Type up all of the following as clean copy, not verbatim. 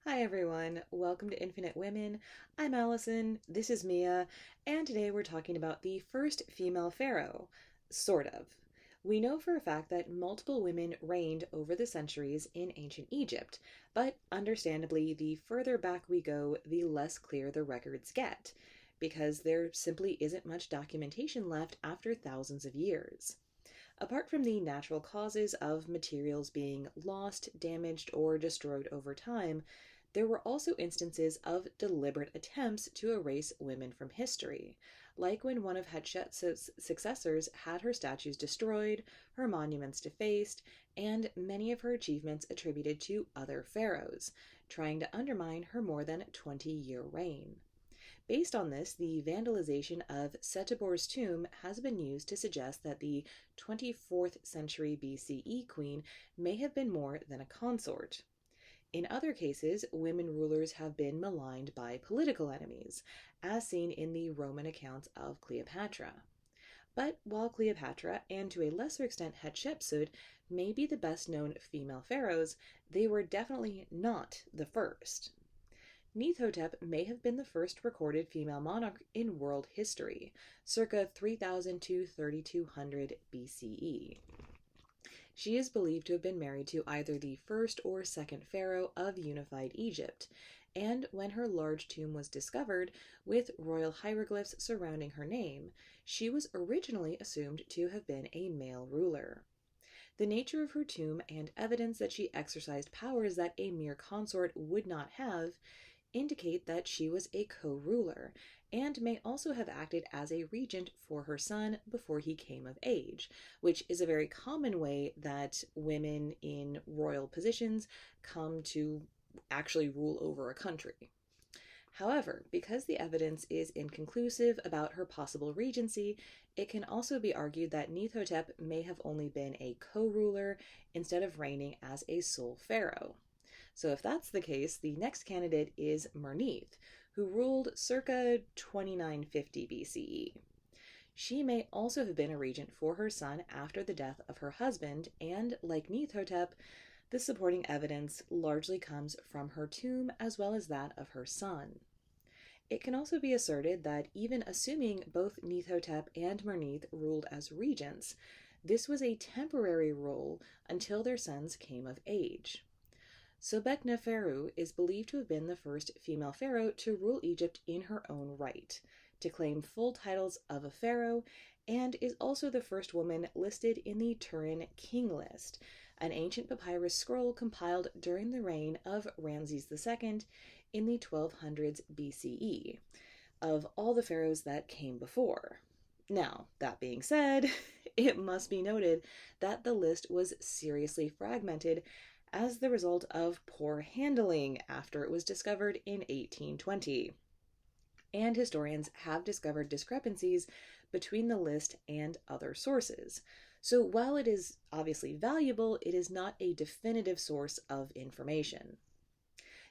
Hi everyone, welcome to Infinite Women. I'm Allison, this is Mia, and today we're talking about the first female pharaoh. Sort of. We know for a fact that multiple women reigned over the centuries in ancient Egypt, but understandably, the further back we go, the less clear the records get, because there simply isn't much documentation left after thousands of years. Apart from the natural causes of materials being lost, damaged, or destroyed over time, there were also instances of deliberate attempts to erase women from history, like when one of Hatshepsut's successors had her statues destroyed, her monuments defaced, and many of her achievements attributed to other pharaohs, trying to undermine her more than 20-year reign. Based on this, the vandalization of Setibhor's tomb has been used to suggest that the 24th century BCE queen may have been more than a consort. In other cases, women rulers have been maligned by political enemies, as seen in the Roman accounts of Cleopatra. But while Cleopatra, and to a lesser extent Hatshepsut, may be the best known female pharaohs, they were definitely not the first. Neithotep may have been the first recorded female monarch in world history, circa 3000 to 3200 BCE. She is believed to have been married to either the first or second pharaoh of unified Egypt, and when her large tomb was discovered, with royal hieroglyphs surrounding her name, she was originally assumed to have been a male ruler. The nature of her tomb and evidence that she exercised powers that a mere consort would not have indicate that she was a co-ruler, and may also have acted as a regent for her son before he came of age, which is a very common way that women in royal positions come to actually rule over a country. However, because the evidence is inconclusive about her possible regency, it can also be argued that Neithotep may have only been a co-ruler instead of reigning as a sole pharaoh. So if that's the case, the next candidate is Mernith, who ruled circa 2950 BCE. She may also have been a regent for her son after the death of her husband, and like Neithotep, the supporting evidence largely comes from her tomb as well as that of her son. It can also be asserted that even assuming both Neithotep and Mernith ruled as regents, this was a temporary rule until their sons came of age. Sobekneferu is believed to have been the first female pharaoh to rule Egypt in her own right, to claim full titles of a pharaoh, and is also the first woman listed in the Turin King List, an ancient papyrus scroll compiled during the reign of Ramses II in the 1200s BCE, of all the pharaohs that came before. Now, that being said, it must be noted that the list was seriously fragmented as the result of poor handling after it was discovered in 1820. And historians have discovered discrepancies between the list and other sources. So while it is obviously valuable, it is not a definitive source of information.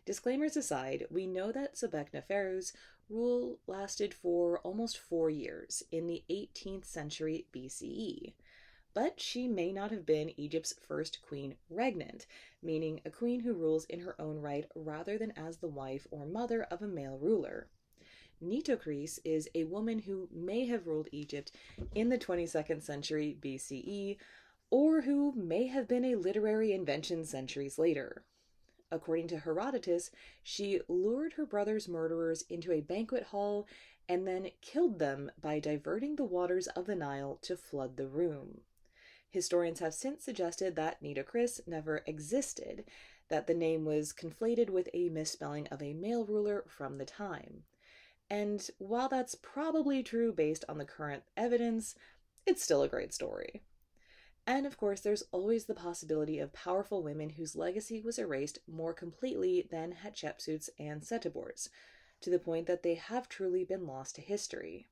Disclaimers aside, we know that Sobekneferu's rule lasted for almost 4 years in the 18th century BCE. But she may not have been Egypt's first queen regnant, meaning a queen who rules in her own right rather than as the wife or mother of a male ruler. Nitocris is a woman who may have ruled Egypt in the 22nd century BCE, or who may have been a literary invention centuries later. According to Herodotus, she lured her brother's murderers into a banquet hall and then killed them by diverting the waters of the Nile to flood the room. Historians have since suggested that Nitocris never existed, that the name was conflated with a misspelling of a male ruler from the time. And while that's probably true based on the current evidence, it's still a great story. And of course, there's always the possibility of powerful women whose legacy was erased more completely than Hatshepsut's and Setibhor's, to the point that they have truly been lost to history.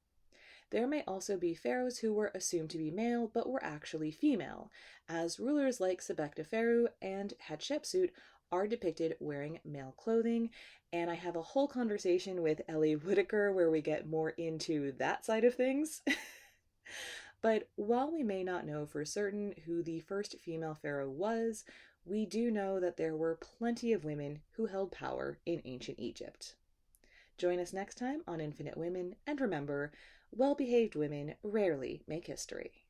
There may also be pharaohs who were assumed to be male but were actually female, as rulers like Sobekneferu and Hatshepsut are depicted wearing male clothing, and I have a whole conversation with Ellie Whitaker where we get more into that side of things. But while we may not know for certain who the first female pharaoh was, we do know that there were plenty of women who held power in ancient Egypt. Join us next time on Infinite Women, and remember, well-behaved women rarely make history.